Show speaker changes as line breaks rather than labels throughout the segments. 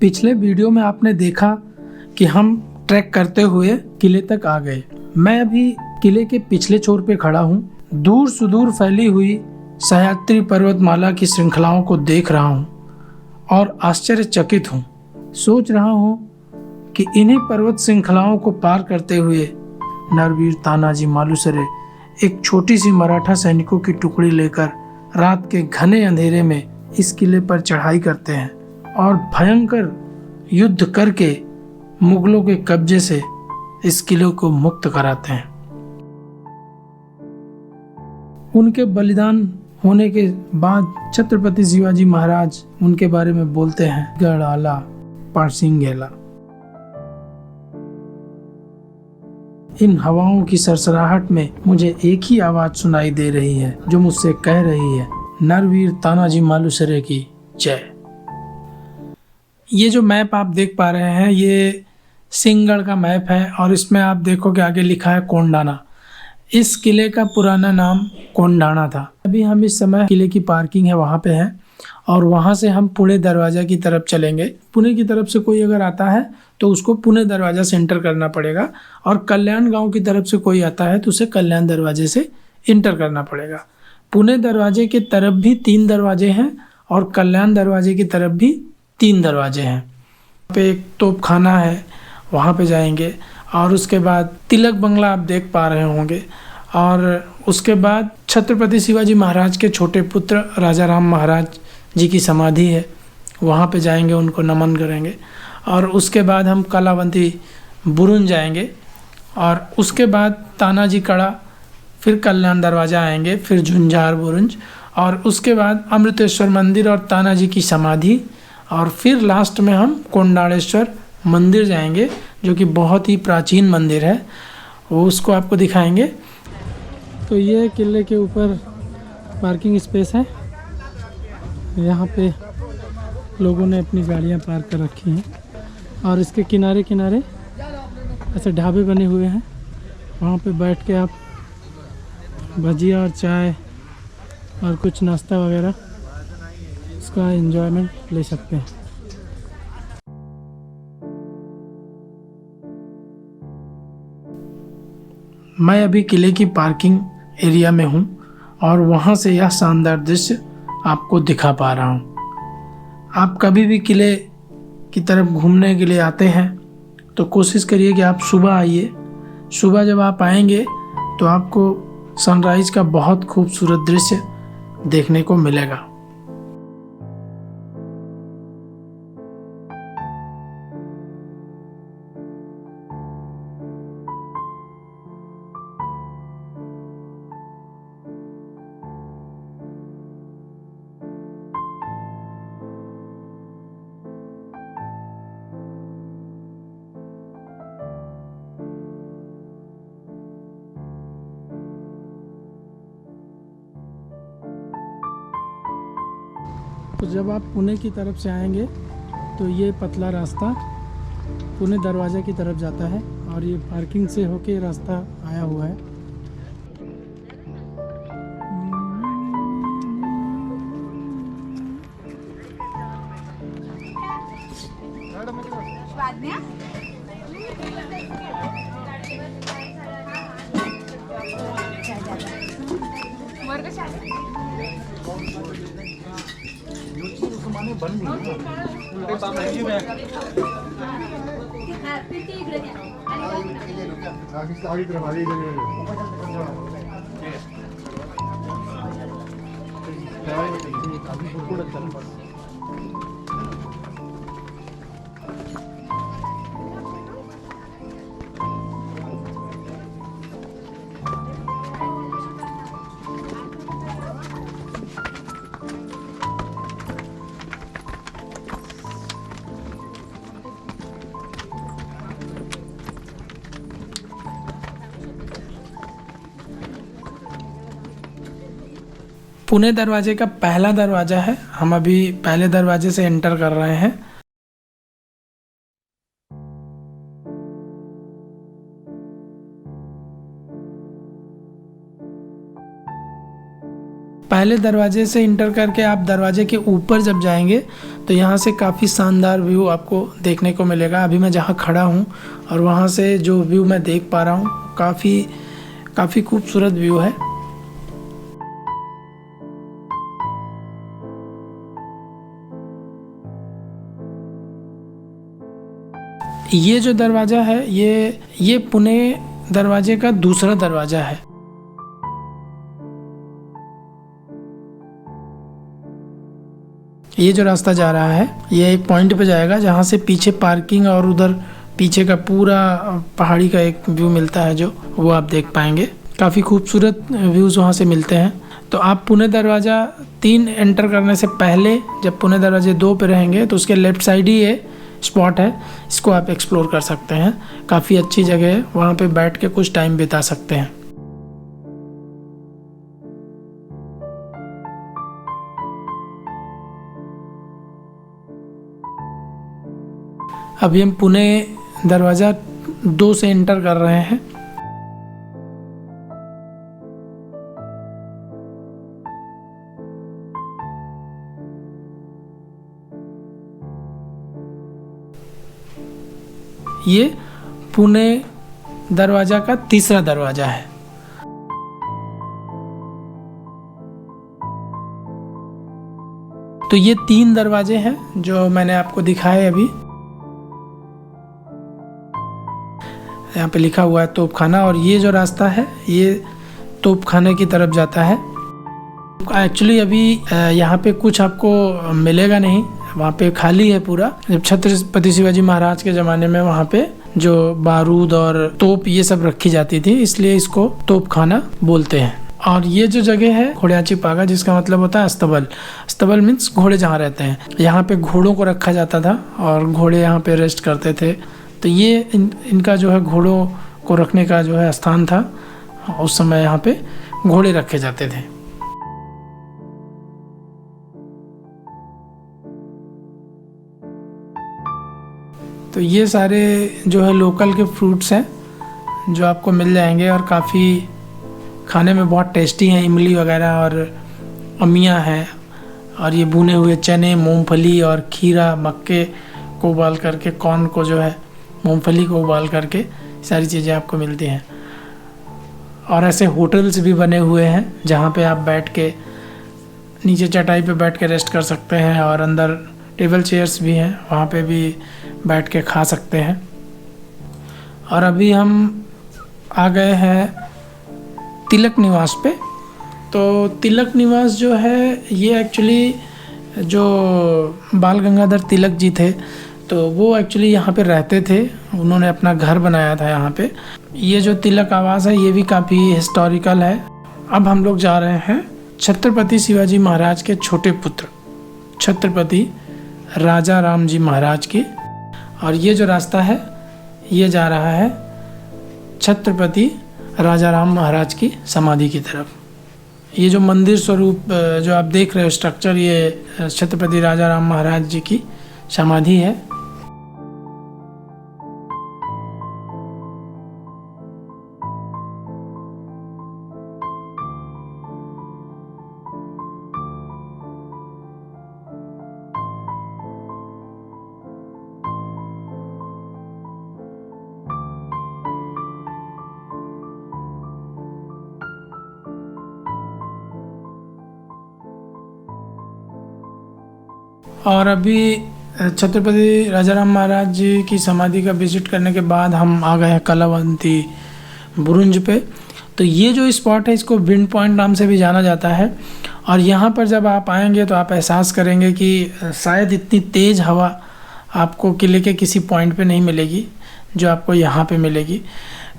पिछले वीडियो में आपने देखा कि हम ट्रैक करते हुए किले तक आ गए। मैं अभी किले के पिछले छोर पे खड़ा हूँ। दूर सुदूर फैली हुई सह्याद्री पर्वतमाला की श्रृंखलाओं को देख रहा हूँ और आश्चर्यचकित हूँ। सोच रहा हूँ कि इन्हीं पर्वत श्रृंखलाओं को पार करते हुए नरवीर तानाजी मालुसरे एक छोटी सी मराठा सैनिकों की टुकड़ी लेकर रात के घने अंधेरे में इस किले पर चढ़ाई करते हैं और भयंकर युद्ध करके मुगलों के कब्जे से इस किले को मुक्त कराते हैं। उनके बलिदान होने के बाद छत्रपति शिवाजी महाराज उनके बारे में बोलते हैं, गढ़ आला पारसिंग गेला। इन हवाओं की सरसराहट में मुझे एक ही आवाज सुनाई दे रही है जो मुझसे कह रही है, नरवीर तानाजी मालुसरे की जय। ये जो मैप आप देख पा रहे हैं ये सिंहगढ़ का मैप है और इसमें आप देखो कि आगे लिखा है कोंडाना। इस किले का पुराना नाम कोंडाना था। अभी हम इस समय किले की पार्किंग है वहाँ पे है और वहाँ से हम पुणे दरवाजा की तरफ चलेंगे। पुणे की तरफ से कोई अगर आता है तो उसको पुणे दरवाजा से एंटर करना पड़ेगा और कल्याण गांव की तरफ से कोई आता है तो उसे कल्याण दरवाजे से इंटर करना पड़ेगा। पुणे दरवाजे की तरफ भी 3 दरवाजे हैं और कल्याण दरवाजे की तरफ भी 3 दरवाजे हैं। वहाँ पे एक तोपखाना है, वहाँ पे जाएंगे और उसके बाद तिलक बंगला आप देख पा रहे होंगे और उसके बाद छत्रपति शिवाजी महाराज के छोटे पुत्र राजा राम महाराज जी की समाधि है, वहाँ पे जाएंगे, उनको नमन करेंगे और उसके बाद हम कलावंती बुरुंज जाएंगे और उसके बाद तानाजी कड़ा, फिर कल्याण दरवाज़ा आएंगे, फिर झुंझार बुरुंज और उसके बाद अमृतेश्वर मंदिर और तानाजी की समाधि और फिर लास्ट में हम कोंडाणेश्वर मंदिर जाएंगे जो कि बहुत ही प्राचीन मंदिर है, वो उसको आपको दिखाएंगे। तो ये किले के ऊपर पार्किंग स्पेस है, यहाँ पे लोगों ने अपनी गाड़ियाँ पार्क कर रखी हैं और इसके किनारे किनारे ऐसे ढाबे बने हुए हैं, वहाँ पे बैठ के आप भजिया और चाय और कुछ नाश्ता वगैरह इसका एंजॉयमेंट ले सकते हैं। मैं अभी किले की पार्किंग एरिया में हूँ और वहाँ से यह शानदार दृश्य आपको दिखा पा रहा हूँ। आप कभी भी किले की तरफ घूमने के लिए आते हैं तो कोशिश करिए कि आप सुबह आइए। सुबह जब आप आएंगे तो आपको सनराइज का बहुत खूबसूरत दृश्य देखने को मिलेगा। तो जब आप पुणे की तरफ से आएंगे तो ये पतला रास्ता पुणे दरवाजे की तरफ जाता है और ये पार्किंग से होके रास्ता आया हुआ है। पुणे दरवाजे का पहला दरवाज़ा है, हम अभी पहले दरवाजे से एंटर कर रहे हैं। पहले दरवाजे से इंटर करके आप दरवाजे के ऊपर जब जाएंगे तो यहाँ से काफ़ी शानदार व्यू आपको देखने को मिलेगा। अभी मैं जहाँ खड़ा हूँ और वहाँ से जो व्यू मैं देख पा रहा हूँ काफ़ी खूबसूरत व्यू है। ये जो दरवाज़ा है ये पुणे दरवाजे का दूसरा दरवाज़ा है। ये जो रास्ता जा रहा है ये एक पॉइंट पे जाएगा जहाँ से पीछे पार्किंग और उधर पीछे का पूरा पहाड़ी का एक व्यू मिलता है, जो वो आप देख पाएंगे। काफ़ी खूबसूरत व्यूज़ वहाँ से मिलते हैं। तो आप पुणे दरवाज़ा 3 एंटर करने से पहले जब पुणे दरवाजे 2 पे रहेंगे तो उसके लेफ़्ट साइड ही ये स्पॉट है, इसको आप एक्सप्लोर कर सकते हैं। काफ़ी अच्छी जगह है, वहाँ पे बैठ के कुछ टाइम बिता सकते हैं। अभी हम पुणे दरवाज़ा 2 से एंटर कर रहे हैं। ये पुणे दरवाज़ा का तीसरा दरवाज़ा है। तो ये 3 दरवाजे हैं जो मैंने आपको दिखाए अभी। यहाँ पे लिखा हुआ है तोपखाना, और ये जो रास्ता है ये तोपखाने की तरफ जाता है। एक्चुअली अभी यहाँ पे कुछ आपको मिलेगा नहीं, वहाँ पे खाली है पूरा। जब छत्रपति शिवाजी महाराज के ज़माने में वहाँ पे जो बारूद और तोप ये सब रखी जाती थी, इसलिए इसको तोपखाना बोलते हैं। और ये जो जगह है घोड़ियाची पागा, जिसका मतलब होता है अस्तबल। अस्तबल मीन्स घोड़े जहाँ रहते हैं। यहाँ पे घोड़ों को रखा जाता था और घोड़े यहाँ पे रेस्ट करते थे। तो ये इनका जो है घोड़ों को रखने का जो है स्थान था। उस समय यहाँ पे घोड़े रखे जाते थे। तो ये सारे जो है लोकल के फ्रूट्स हैं जो आपको मिल जाएंगे और काफ़ी खाने में बहुत टेस्टी हैं। इमली वगैरह और अमिया है, और ये भुने हुए चने, मूंगफली और खीरा, मक्के को उबाल करके, कॉर्न को जो है मूंगफली को उबाल करके सारी चीज़ें आपको मिलती हैं। और ऐसे होटल्स भी बने हुए हैं जहाँ पे आप बैठ के नीचे चटाई पे बैठ के रेस्ट कर सकते हैं, और अंदर टेबल चेयर्स भी हैं, वहाँ पे भी बैठ के खा सकते हैं। और अभी हम आ गए हैं तिलक निवास पे। तो तिलक निवास जो है ये एक्चुअली जो बाल गंगाधर तिलक जी थे, तो वो एक्चुअली यहाँ पे रहते थे। उन्होंने अपना घर बनाया था यहाँ पे। ये जो तिलक आवास है ये भी काफ़ी हिस्टोरिकल है। अब हम लोग जा रहे हैं छत्रपति शिवाजी महाराज के छोटे पुत्र छत्रपति राजा राम जी महाराज की। और ये जो रास्ता है ये जा रहा है छत्रपति राजा राम महाराज की समाधि की तरफ। ये जो मंदिर स्वरूप जो आप देख रहे हो स्ट्रक्चर, ये छत्रपति राजा राम महाराज जी की समाधि है। और अभी छत्रपति राजाराम महाराज जी की समाधि का विजिट करने के बाद हम आ गए हैं कलावंती बुरुंज पे। तो ये जो स्पॉट है इसको विंड पॉइंट नाम से भी जाना जाता है। और यहाँ पर जब आप आएंगे तो आप एहसास करेंगे कि शायद इतनी तेज़ हवा आपको किले के किसी पॉइंट पे नहीं मिलेगी जो आपको यहाँ पे मिलेगी।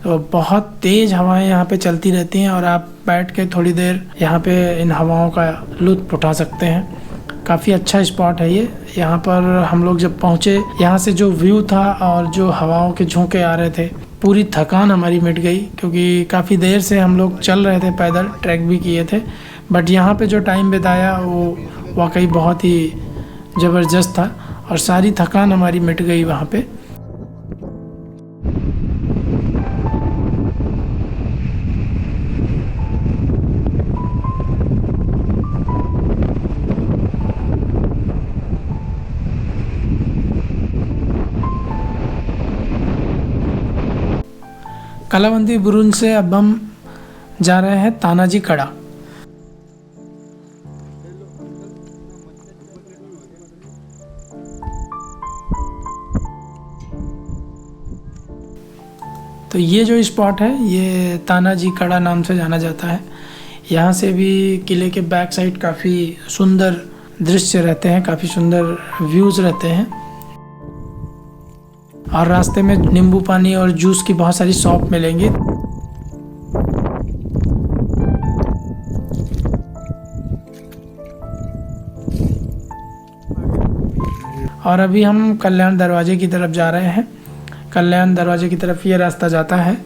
तो बहुत तेज़ हवाएं यहाँ पे चलती रहती हैं और आप बैठ के थोड़ी देर यहाँ पे इन हवाओं का लुत्फ़ उठा सकते हैं। काफ़ी अच्छा स्पॉट है ये। यहाँ पर हम लोग जब पहुँचे, यहाँ से जो व्यू था और जो हवाओं के झोंके आ रहे थे, पूरी थकान हमारी मिट गई, क्योंकि काफ़ी देर से हम लोग चल रहे थे, पैदल ट्रैक भी किए थे। बट यहाँ पे जो टाइम बिताया वो वाकई बहुत ही ज़बरदस्त था और सारी थकान हमारी मिट गई वहाँ पे। कलावंती बुरुज से अब हम जा रहे हैं तानाजी कड़ा। तो ये जो स्पॉट है ये तानाजी कड़ा नाम से जाना जाता है। यहाँ से भी किले के बैक साइड काफ़ी सुंदर दृश्य रहते हैं, काफ़ी सुंदर व्यूज़ रहते हैं। और रास्ते में नींबू पानी और जूस की बहुत सारी शॉप मिलेंगी। और अभी हम कल्याण दरवाजे की तरफ जा रहे हैं। कल्याण दरवाजे की तरफ ये रास्ता जाता है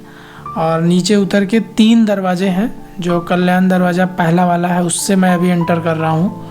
और नीचे उतर के 3 दरवाजे हैं। जो कल्याण दरवाज़ा पहला वाला है उससे मैं अभी एंटर कर रहा हूँ।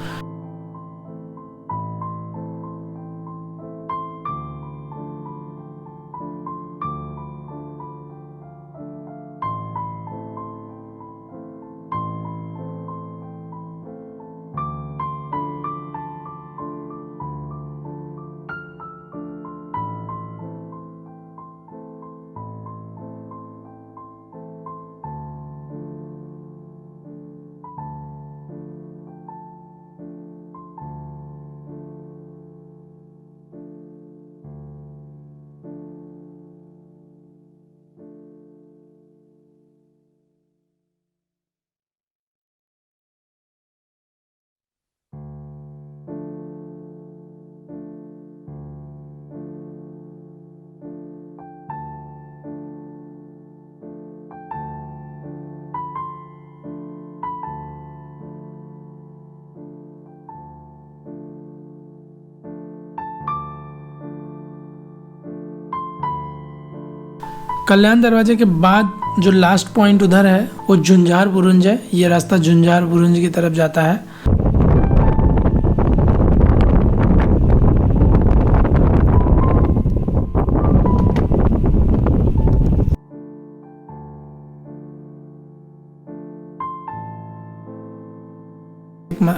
कल्याण दरवाजे के बाद जो लास्ट पॉइंट उधर है वो झुंझार बुरुज है। ये रास्ता झुंझार बुरुज की तरफ जाता है।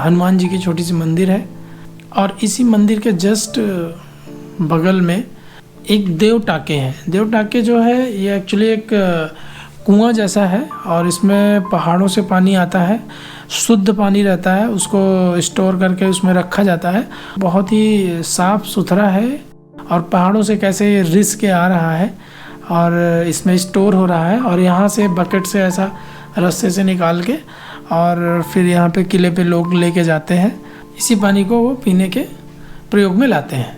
हनुमान जी की छोटी सी मंदिर है और इसी मंदिर के जस्ट बगल में एक देव टाके हैं। देव टाके जो है ये एक्चुअली एक कुआं जैसा है और इसमें पहाड़ों से पानी आता है, शुद्ध पानी रहता है, उसको स्टोर करके उसमें रखा जाता है। बहुत ही साफ सुथरा है और पहाड़ों से कैसे रिस के आ रहा है और इसमें स्टोर हो रहा है। और यहाँ से बकेट से ऐसा रस्से से निकाल के और फिर यहाँ पे किले पे लोग लेके जाते हैं। इसी पानी को वो पीने के प्रयोग में लाते हैं।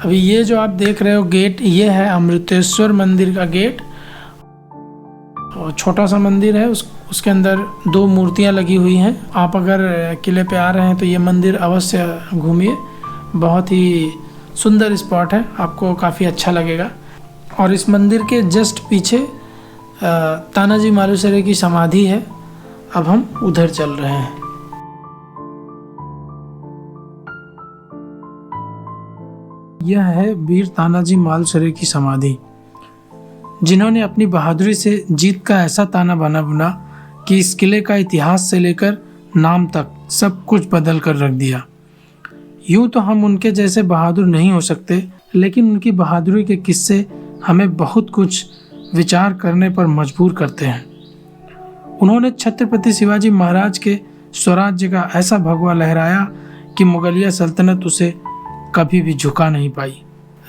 अभी ये जो आप देख रहे हो गेट, ये है अमृतेश्वर मंदिर का गेट। और छोटा सा मंदिर है, उसके अंदर 2 मूर्तियां लगी हुई हैं। आप अगर किले पे आ रहे हैं तो ये मंदिर अवश्य घूमिए। बहुत ही सुंदर स्पॉट है, आपको काफ़ी अच्छा लगेगा। और इस मंदिर के जस्ट पीछे तानाजी मालुसरे की समाधि है। अब हम उधर चल रहे हैं। यह है वीर तानाजी मालुसरे की समाधि, जिन्होंने अपनी बहादुरी से जीत का ऐसा ताना बाना बुना कि इस किले का इतिहास से लेकर नाम तक सब कुछ बदल कर रख दिया। यूँ तो हम उनके जैसे बहादुर नहीं हो सकते, लेकिन उनकी बहादुरी के किस्से हमें बहुत कुछ विचार करने पर मजबूर करते हैं। उन्होंने छत्रपति शिवाजी महाराज के स्वराज्य का ऐसा भगवा लहराया कि मुगलिया सल्तनत उसे कभी भी झुका नहीं पाई।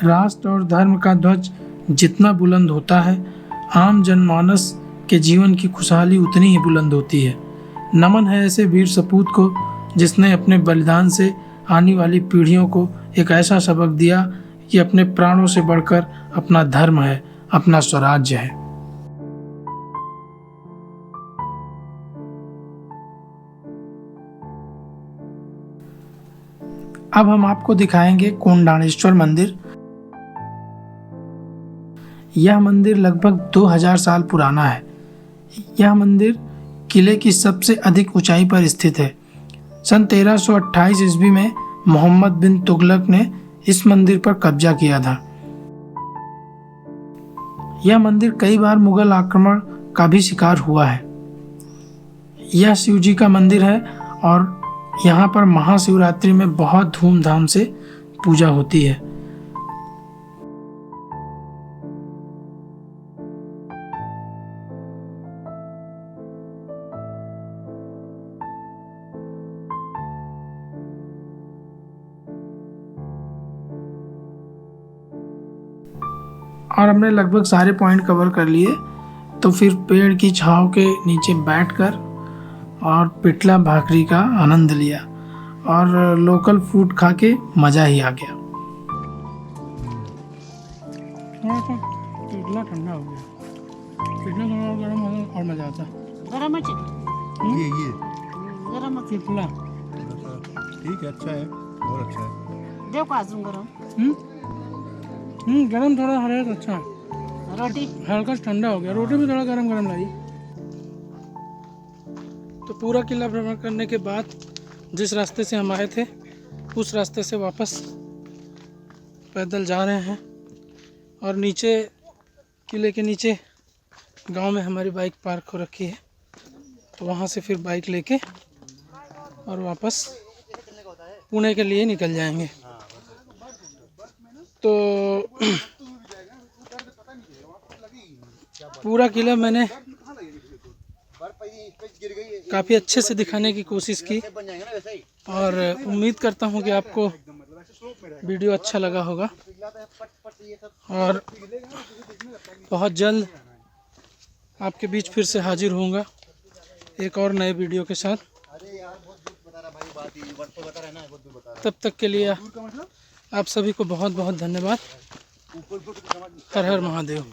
राष्ट्र और धर्म का ध्वज जितना बुलंद होता है, आम जनमानस के जीवन की खुशहाली उतनी ही बुलंद होती है। नमन है ऐसे वीर सपूत को जिसने अपने बलिदान से आने वाली पीढ़ियों को एक ऐसा सबक दिया कि अपने प्राणों से बढ़कर अपना धर्म है, अपना स्वराज्य है। अब हम आपको दिखाएंगे कोंडाणेश्वर मंदिर। यह मंदिर लगभग 2000 साल पुराना है। यह मंदिर किले की सबसे अधिक ऊंचाई पर स्थित है। सन 1328 ईस्वी में मोहम्मद बिन तुगलक ने इस मंदिर पर कब्जा किया था। यह मंदिर कई बार मुगल आक्रमण का भी शिकार हुआ है। यह शिव जी का मंदिर है और यहाँ पर महाशिवरात्रि में बहुत धूमधाम से पूजा होती है। और हमने लगभग सारे पॉइंट कवर कर लिए, तो फिर पेड़ की छांव के नीचे बैठकर और पिटला भाकरी का आनंद लिया और लोकल फूड खा के मज़ा ही आ गया। पिटला ठंडा हो गया, पिटला थोड़ा गर्म हो और मज़ा आता।
गरम है
ये
गरम है
पिटला
ठीक है, अच्छा है, बहुत अच्छा है।
देखो आजू गरम
गरम थोड़ा हरे तो अच्छा है।
रोटी
हल्का ठंडा हो गया, रोटी भी थोड़ा गरम गरम लाई। तो पूरा किला भ्रमण करने के बाद जिस रास्ते से हम आए थे उस रास्ते से वापस पैदल जा रहे हैं। और नीचे किले के नीचे गांव में हमारी बाइक पार्क हो रखी है, तो वहां से फिर बाइक लेके और वापस पुणे के लिए निकल जाएंगे। तो पूरा किला मैंने काफ़ी अच्छे से दिखाने की कोशिश की और उम्मीद करता हूँ कि आपको वीडियो अच्छा लगा होगा। और बहुत जल्द आपके बीच फिर से हाजिर होऊंगा एक और नए वीडियो के साथ। तब तक के लिए आप सभी को बहुत बहुत धन्यवाद। हर हर महादेव।